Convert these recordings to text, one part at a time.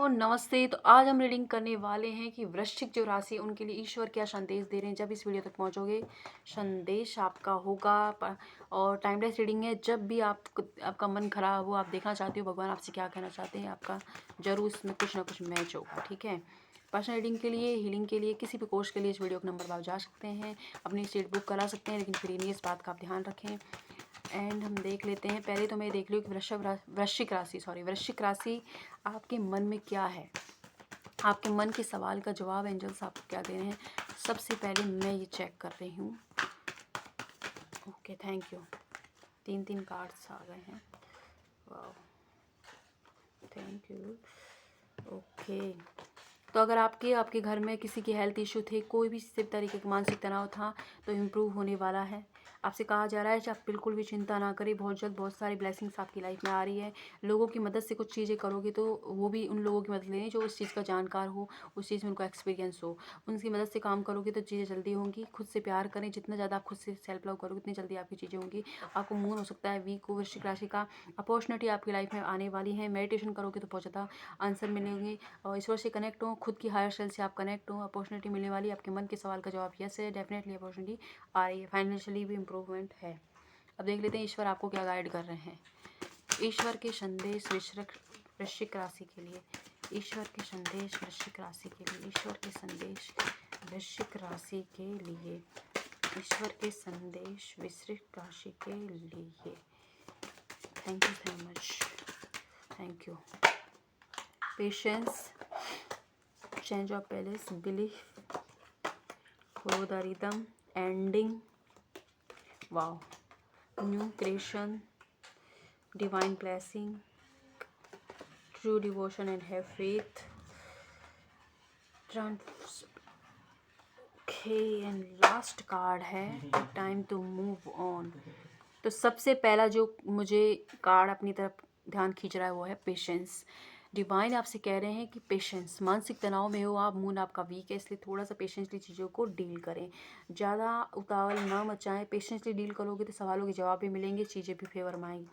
नमस्ते। तो आज हम रीडिंग करने वाले हैं कि वृश्चिक जो राशि है उनके लिए ईश्वर क्या संदेश दे रहे हैं। जब इस वीडियो तक पहुंचोगे संदेश आपका होगा और टाइमलेस रीडिंग है। जब भी आपका मन खराब हो, आप देखना चाहते हो भगवान आपसे क्या कहना चाहते हैं, आपका जरूर इसमें कुछ ना कुछ मैच होगा। ठीक है। पर्सनल रीडिंग के लिए, हीलिंग के लिए, किसी भी कोर्स के लिए इस वीडियो के नंबर पर आप जा सकते हैं, अपनी सीट बुक करा सकते हैं, लेकिन फ्री नहीं, इस बात का आप ध्यान रखें। एंड हम देख लेते हैं। पहले तो मैं देख लूँ कि वृश्चिक राशि आपके मन में क्या है, आपके मन के सवाल का जवाब एंजल्स आपको क्या दे रहे हैं। सबसे पहले मैं ये चेक कर रही हूँ। Okay, thank you. 3 कार्ड्स आ गए हैं। वाह, थैंक यू। ओके, तो अगर आपके घर में किसी की हेल्थ इशू थे, कोई भी किसी तरीके का मानसिक तनाव था, तो इम्प्रूव होने वाला है। आपसे कहा जा रहा है कि आप बिल्कुल भी चिंता ना करें, बहुत जल्द बहुत सारी ब्लेसिंग्स आपकी लाइफ में आ रही है। लोगों की मदद से कुछ चीज़ें करोगे तो वो भी उन लोगों की मदद लेनी जो उस चीज़ का जानकार हो, उस चीज़ में उनको एक्सपीरियंस हो। उनकी मदद से काम करोगे तो चीज़ें जल्दी होंगी। खुद से प्यार करें, जितना ज़्यादा आप खुद से सेल्फ लव करोगे उतनी जल्दी आपकी चीज़ें होंगी। आपको मून हो सकता है वीक को, वृश्चिक राशि का अपॉर्चुनिटी आपकी लाइफ में आने वाली है। मेडिटेशन करोगे तो बहुत ज़्यादा आंसर मिलेंगे और ईश्वर से कनेक्ट हो, खुद की हायर सेल्फ से आप कनेक्ट हो, अपॉर्चुनिटी मिलने वाली। आपके मन के सवाल का जवाब यस है, डेफिनेटली अपॉर्चुनिटी आ रही है। फाइनेंशियली भी इम्प्रूवमेंट है। अब देख लेते हैं ईश्वर आपको क्या गाइड कर रहे हैं। ईश्वर के संदेश वृश्चिक राशि के लिए, ईश्वर के संदेश वृश्चिक राशि के लिए, ईश्वर के संदेश वृश्चिक राशि के लिए, ईश्वर के संदेश वृश्चिक राशि के लिए। Thank you so much, thank you. Patience, change of palace, belief, follow the rhythm, ending, wow, new creation, divine blessing, true devotion and have faith, okay. And last card है टाइम टू मूव ऑन। तो सबसे पहला जो मुझे card अपनी तरफ ध्यान खींच रहा है वो है पेशेंस। डिवाइन आपसे कह रहे हैं कि पेशेंस, मानसिक तनाव में हो आप, मून आपका वीक है, इसलिए थोड़ा सा पेशेंसली चीज़ों को डील करें, ज़्यादा उतावल ना मचाएं। पेशेंसली डील करोगे तो सवालों के जवाब भी मिलेंगे, चीज़ें भी फेवर में आएंगी।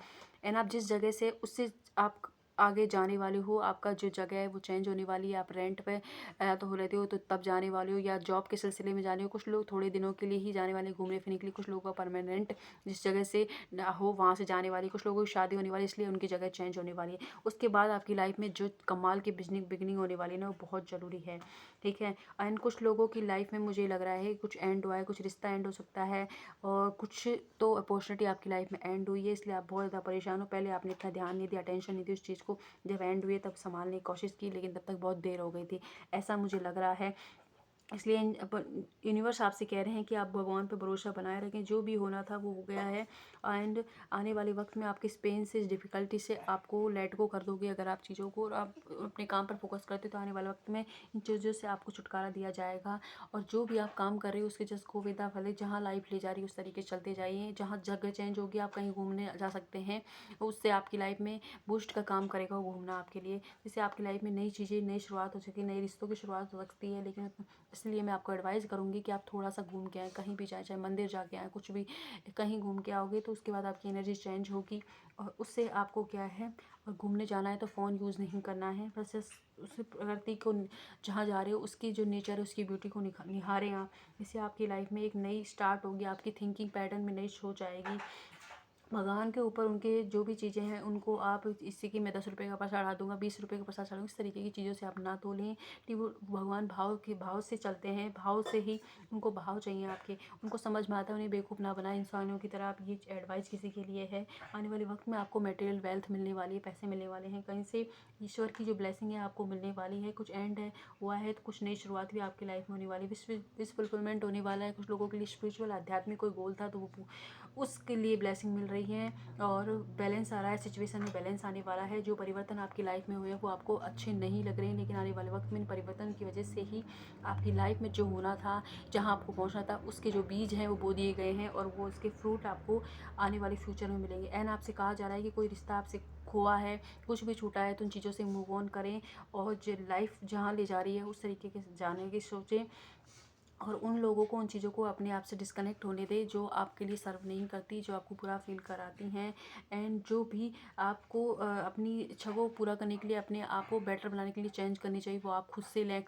एंड आप जिस जगह से उससे आप आगे जाने वाले हो, आपका जो जगह है वो चेंज होने वाली है। आप रेंट पे तो हो रहते हो तो तब जाने वाले हो, या जॉब के सिलसिले में जाने हो। कुछ लोग थोड़े दिनों के लिए ही जाने वाले, घूमने फिरने के लिए। कुछ लोगों का परमानेंट जिस जगह से हो वहाँ से जाने वाली। कुछ लोगों की शादी होने वाली, इसलिए उनकी जगह चेंज होने वाली है। उसके बाद आपकी लाइफ में जो कमाल की बिगनिंग होने वाली है ना, वो बहुत ज़रूरी है। ठीक है। एंड कुछ लोगों की लाइफ में मुझे लग रहा है कुछ एंड हुआ है, कुछ रिश्ता एंड हो सकता है, और कुछ तो अपॉर्चुनिटी आपकी लाइफ में एंड हुई है, इसलिए आप बहुत ज़्यादा परेशान हो। पहले आपने इतना ध्यान नहीं दिया, अटेंशन नहीं दी उस चीज़ को। जब एंड हुए तब संभालने की कोशिश की, लेकिन तब तक बहुत देर हो गई थी, ऐसा मुझे लग रहा है। इसलिए यूनिवर्स आपसे कह रहे हैं कि आप भगवान पे भरोसा बनाए रखें। जो भी होना था वो हो गया है। एंड आने वाले वक्त में आपके इस पेन से, इस डिफ़िकल्टी से आपको लेट गो कर दोगे अगर आप चीज़ों को, और आप अपने काम पर फोकस करते, तो आने वाले वक्त में इन चीज़ों से आपको छुटकारा दिया जाएगा। और जो भी आप काम कर रहे हो उसके just go with the flow. जहाँ लाइफ ले जा रही है उस तरीके से चलते जाइए। जहाँ जगह चेंज होगी, आप कहीं घूमने जा सकते हैं, उससे आपकी लाइफ में बूस्ट का काम करेगा वो घूमना आपके लिए, जिससे आपकी लाइफ में नई चीज़ें, नई शुरुआत हो सके, नए रिश्तों की शुरुआत हो सकती है। लेकिन इसलिए मैं आपको एडवाइस करूँगी कि आप थोड़ा सा घूम के आएँ, कहीं भी जाएँ, चाहे मंदिर जाके आएँ, कुछ भी कहीं घूम के आओगे तो उसके बाद आपकी एनर्जी चेंज होगी। और उससे आपको क्या है, और घूमने जाना है तो फ़ोन यूज़ नहीं करना है, बस उस प्रकृति को जहाँ जा रहे हो उसकी जो नेचर है उसकी ब्यूटी को निहारें आप। इससे आपकी लाइफ में एक नई स्टार्ट होगी, आपकी थिंकिंग पैटर्न में नई सोच आएगी। भगवान के ऊपर उनके जो भी चीज़ें हैं उनको आप इससे कि मैं 10 रुपये का प्रसाद चढ़ा दूंगा, 20 रुपये का प्रसाद चढ़ाऊँगा, इस तरीके की चीज़ों से आप ना तो लें कि वो भगवान भाव से चलते हैं, भाव से ही उनको भाव चाहिए आपके। उनको समझ में आता है, उन्हें बेवकूफ़ ना बनाए इंसानों की तरह। आप ये एडवाइस किसी के लिए है। आने वाले वक्त में आपको मटेरियल वेल्थ मिलने वाली है, पैसे मिलने वाले हैं कहीं से, ईश्वर की जो ब्लेसिंग है आपको मिलने वाली है। कुछ एंड है हुआ है तो कुछ नई शुरुआत भी आपकी लाइफ में होने वाली है, विश फुलफिलमेंट होने वाला है। कुछ लोगों के लिए स्पिरिचुअल आध्यात्मिक कोई गोल था तो वो उसके लिए ब्लेसिंग मिल रही है, और बैलेंस आ रहा है, सिचुएशन में बैलेंस आने वाला है। जो परिवर्तन आपकी लाइफ में हुए वो आपको अच्छे नहीं लग रहे हैं, लेकिन आने वाले वक्त में इन परिवर्तन की वजह से ही आपकी लाइफ में जो होना था, जहां आपको पहुंचना था, उसके जो बीज हैं वो बो दिए गए हैं, और वो उसके फ्रूट आपको आने वाले फ्यूचर में मिलेंगे। एंड आपसे कहा जा रहा है कि कोई रिश्ता आपसे खोआ है, कुछ भी छूटा है, तो उन चीज़ों से मूव ऑन करें, और जो लाइफ जहाँ ले जा रही है उस तरीके के जाने की सोचें। और उन लोगों को, उन चीज़ों को अपने आप से डिस्कनेक्ट होने दें जो आपके लिए सर्व नहीं करती, जो आपको बुरा फील कराती हैं। एंड जो भी आपको अपनी इच्छा को पूरा करने के लिए, अपने आप को बेटर बनाने के लिए चेंज करनी चाहिए, वो आप खुद से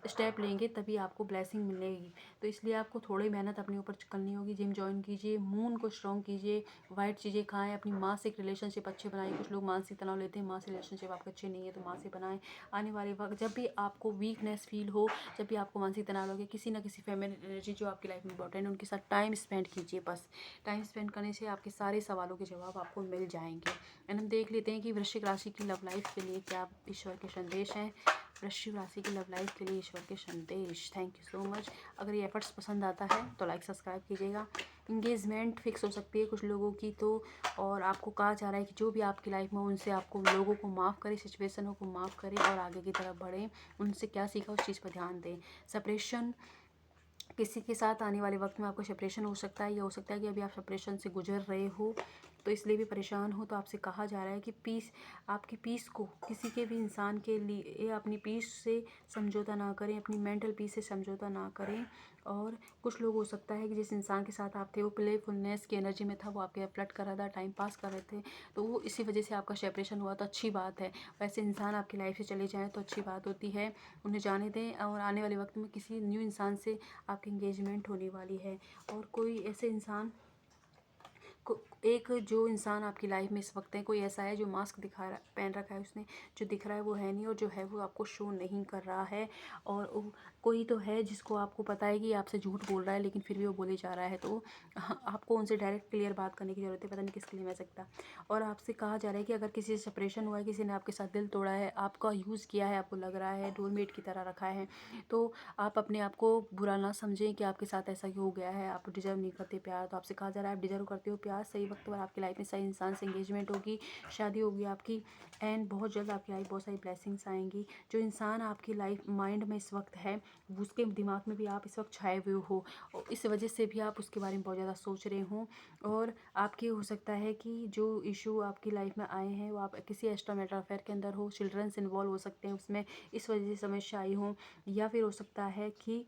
स्टेप लेंगे तभी आपको ब्लेसिंग मिलेगी। तो इसलिए आपको थोड़ी मेहनत अपने ऊपर करनी होगी। जिम जॉइन कीजिए, मून को स्ट्रॉन्ग कीजिए, वाइट चीज़ें खाएँ, अपनी माँ से एक रिलेशनशिप अच्छे बनाइए। कुछ लोग मानसिक तनाव लेते हैं, माँ से रिलेशनशिप आपके अच्छे नहीं है तो माँ से बनाएं। आने वाले वक्त जब भी आपको वीकनेस फील हो, जब भी आपको मानसिक तनाव लगे, किसी ना किसी फैमिली एनर्जी जो आपकी लाइफ में इंपॉर्टेंट है उनके साथ टाइम स्पेंड कीजिए। बस टाइम स्पेंड करने से आपके सारे सवालों के जवाब आपको मिल जाएंगे। एंड हम देख लेते हैं कि वृश्चिक राशि की लव लाइफ के लिए क्या ईश्वर के संदेश हैं। वृश्चिक राशि की लव लाइफ के लिए ईश्वर के संदेश। Thank you so much. अगर ये एफर्ट्स पसंद आता है तो लाइक सब्सक्राइब कीजिएगा। इंगेजमेंट फिक्स हो सकती है कुछ लोगों की तो, और आपको कहा जा रहा है कि जो भी आपकी लाइफ में उनसे आपको लोगों को माफ़ करें, सिचुएशनों को माफ़ करें और आगे की तरफ बढ़ें। उनसे क्या सीखा उस चीज़ पर ध्यान दें। सेपरेशन, किसी के साथ आने वाले वक्त में आपको सेपरेशन हो सकता है, या हो सकता है कि अभी आप सेपरेशन से गुजर रहे हो तो इसलिए भी परेशान हो। तो आपसे कहा जा रहा है कि पीस, आपकी पीस को किसी के भी इंसान के लिए अपनी पीस से समझौता ना करें, अपनी मेंटल पीस से समझौता ना करें। और कुछ लोग हो सकता है कि जिस इंसान के साथ आप थे वो प्लेफुलनेस की एनर्जी में था, वो आपके फ्लर्ट कर रहा था, टाइम पास कर रहे थे, तो वो इसी वजह से आपका सेपरेशन हुआ। तो अच्छी बात है, वैसे इंसान आपकी लाइफ से चले जाएँ तो अच्छी बात होती है, उन्हें जाने दें। और आने वाले वक्त में किसी न्यू इंसान से आपकी इंगेजमेंट होने वाली है। और कोई ऐसे इंसान एक जो इंसान आपकी लाइफ में इस वक्त है, कोई ऐसा है जो मास्क पहन रखा है उसने, जो दिख रहा है वो है नहीं, और जो है वो आपको शो नहीं कर रहा है। और कोई तो है जिसको आपको पता है कि आपसे झूठ बोल रहा है लेकिन फिर भी वो बोले जा रहा है। तो आपको उनसे डायरेक्ट क्लियर बात करने की ज़रूरत है, पता नहीं किसके लिए मैं सकता। और आपसे कहा जा रहा है कि अगर किसी से सेपरेशन हुआ है, किसी ने आपके साथ दिल तोड़ा है, आपका यूज़ किया है, आपको लग रहा है डोरमेट की तरह रखा है, तो आप अपने आप को बुरा ना समझें कि आपके साथ ऐसा क्यों हो गया है, आप डिज़र्व नहीं करते प्यार। तो आपसे कहा जा रहा है आप डिज़र्व करते हो प्यार। सही वक्त पर आपकी लाइफ में सही इंसान से इंगेजमेंट होगी, शादी होगी आपकी, एंड बहुत जल्द आपकी लाइफ बहुत सारी ब्लेसिंग्स आएंगी। जो इंसान आपकी लाइफ माइंड में इस वक्त है, उसके दिमाग में भी आप इस वक्त छाए हुए हो, और इस वजह से भी आप उसके बारे में बहुत ज़्यादा सोच रहे हो। और आपके हो सकता है कि जो इशू आपकी लाइफ में आए हैं वो आप किसी एक्स्ट्रा मैटर अफेयर के अंदर हो, चिल्ड्रंस इन्वॉल्व हो सकते हैं उसमें, इस वजह से समस्या आई हो। या फिर हो सकता है कि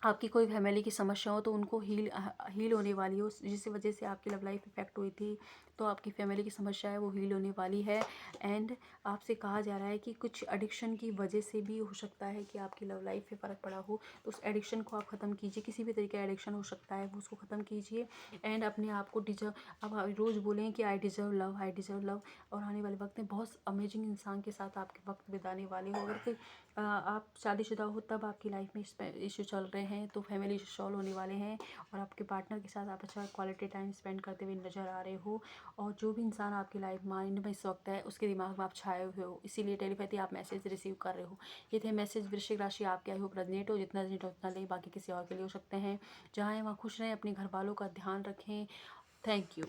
आपकी कोई फैमिली की समस्या हो तो उनको हील होने वाली हो, जिस वजह से आपकी लव लाइफ इफेक्ट हुई थी, तो आपकी फैमिली की समस्या है वो हील होने वाली है। एंड आपसे कहा जा रहा है कि कुछ एडिक्शन की वजह से भी हो सकता है कि आपकी लव लाइफ पे फ़र्क पड़ा हो, तो उस एडिक्शन को आप ख़त्म कीजिए। किसी भी तरीके का एडिक्शन हो सकता है वो उसको ख़त्म कीजिए। एंड अपने आप को डिजर्व, अब आप रोज़ बोलें कि I deserve love, I deserve love. और आने वाले वक्त में बहुत अमेजिंग इंसान के साथ आपके वक्त बिताने वाले हो। अगर कोई आप शादीशुदा हो तब आपकी लाइफ में इशू चल रहे हैं तो फैमिली इशू सॉल्व होने वाले हैं, और आपके पार्टनर के साथ आप अच्छा क्वालिटी टाइम स्पेंड करते हुए नज़र आ रहे हो। और जो भी इंसान आपकी लाइफ माइंड में इस वक्त है उसके दिमाग में आप छाए हुए हो, इसीलिए टेलीपैथी आप मैसेज रिसीव कर रहे हो। ये थे मैसेज। वृश्चिक राशि आपके आई होप रेजोनेट हो, जितना रेजोनेट हो उतना लें, बाकी किसी और के लिए हो सकते हैं। जहाँ हैं वहाँ खुश रहें, अपने घर वालों का ध्यान रखें। Thank you.